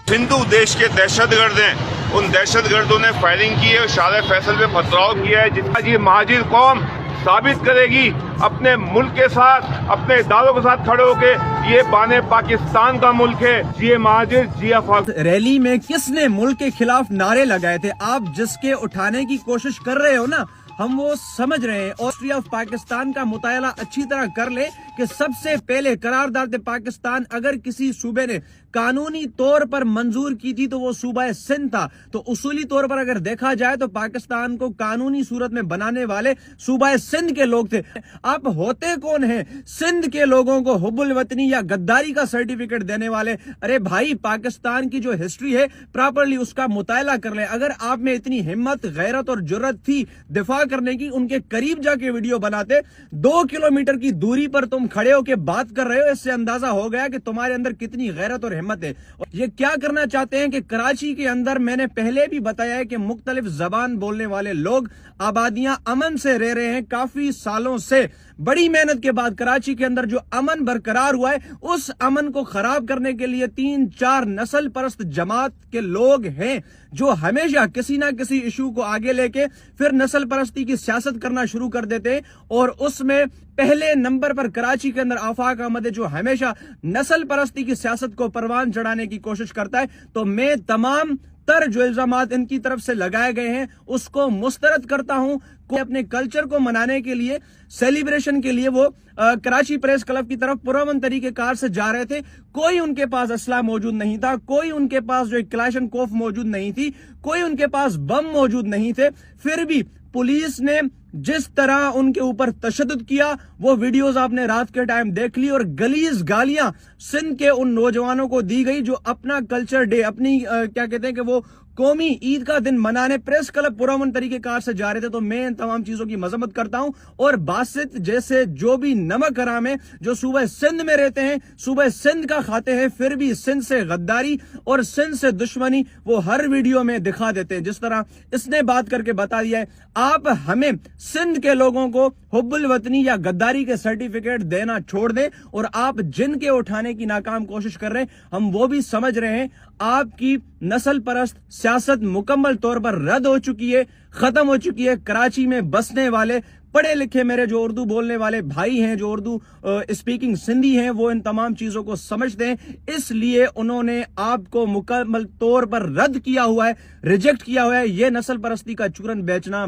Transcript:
हिंदू देश के दहशतगर्द हैं, उन दहशतगर्दों ने फायरिंग की है, शाह फैसल पे पथराव किया है। जितना ये महाजिर कौम साबित करेगी अपने मुल्क के साथ, अपने इदारों के साथ खड़े होके ये बाने पाकिस्तान का मुल्क है, ये महाजिर जिया फाक। रैली में किसने मुल्क के खिलाफ नारे लगाए थे? आप जिसके उठाने की कोशिश कर रहे हो ना, हम वो समझ रहे हैं। हिस्ट्री ऑफ पाकिस्तान का मुताला अच्छी तरह कर ले कि सबसे पहले करारदाद पाकिस्तान अगर किसी सूबे ने कानूनी तौर पर मंजूर की थी तो वो सूबा सिंध था। तो उसूली तौर पर अगर देखा जाए तो पाकिस्तान को कानूनी सूरत में बनाने वाले सूबा सिंध के लोग थे। आप होते कौन हैं सिंध के लोगों को हुब्बुल वतनी या गद्दारी का सर्टिफिकेट देने वाले? अरे भाई, पाकिस्तान की जो हिस्ट्री है प्रॉपरली उसका मुताला कर ले। अगर आप में इतनी हिम्मत, गैरत और जुर्रत थी दिफा करने की, उनके करीब जाके वीडियो बनाते। 2 किलोमीटर की दूरी पर तुम खड़े होकर बात कर रहे हो, इससे अंदाजा हो गया कि तुम्हारे अंदर कितनी गैरत और हिम्मत है। ये क्या करना चाहते हैं कि कराची के अंदर, मैंने पहले भी बताया है कि मुख्तलिफ जबान बोलने वाले लोग, आबादियां अमन से रह रहे हैं काफी सालों से। बड़ी मेहनत के बाद कराची के अंदर जो अमन बरकरार हुआ है, उस अमन को खराब करने के लिए 3-4 नस्ल परस्त जमात के लोग हैं जो हमेशा किसी ना किसी इशू को आगे लेके फिर नस्ल परस्ती की सियासत करना शुरू कर देते हैं। और उसमें पहले नंबर पर कराची के अंदर आफाक अहमद है जो हमेशा नस्ल परस्ती की सियासत को परवान चढ़ाने की कोशिश करता है। तो मैं तमाम तर जो इल्जामात इनकी तरफ से लगाए गए हैं उसको मुस्तरद करता हूं। कोई अपने कल्चर को मनाने के लिए, सेलिब्रेशन के लिए वो कराची प्रेस क्लब की तरफ पुरअमन तरीकेकार से जा रहे थे। कोई उनके पास असला मौजूद नहीं था, कोई उनके पास जो क्लाशनकोफ मौजूद नहीं थी, कोई उनके पास बम मौजूद नहीं थे। फिर भी पुलिस ने जिस तरह उनके ऊपर तशद्दुद किया, वो वीडियोस आपने रात के टाइम देख ली। और गलीज गालियां सिंध के उन नौजवानों को दी गई जो अपना कल्चर डे, अपनी क्या कहते हैं कि वो कौमी ईद का दिन मनाने प्रेस क्लब पुरअमन तरीकेकार से जा रहे थे। तो मैं इन तमाम चीजों की मजम्मत करता हूं। और बासित जैसे जो भी नमक हराम है, जो सूबे सिंध में रहते हैं, सूबे सिंध का खाते हैं, फिर भी सिंध से गद्दारी और सिंध से दुश्मनी वो हर वीडियो में दिखा देते हैं। जिस तरह इसने बात करके बता दिया है, आप हमें सिंध के लोगों को हुब्बुल वतनी या गद्दारी के सर्टिफिकेट देना छोड़ दें। और आप जिनके उठाने की नाकाम कोशिश कर रहे हैं, हम वो भी समझ रहे हैं। आपकी नस्ल परस्त सियासत मुकम्मल तौर पर रद्द हो चुकी है, खत्म हो चुकी है। कराची में बसने वाले पढ़े लिखे मेरे जो उर्दू बोलने वाले भाई हैं, जो उर्दू स्पीकिंग सिंधी हैं, वो इन तमाम चीजों को समझते हैं। इसलिए उन्होंने आपको मुकम्मल तौर पर रद्द किया हुआ है, रिजेक्ट किया हुआ है। ये नस्ल परस्ती का चूरन बेचना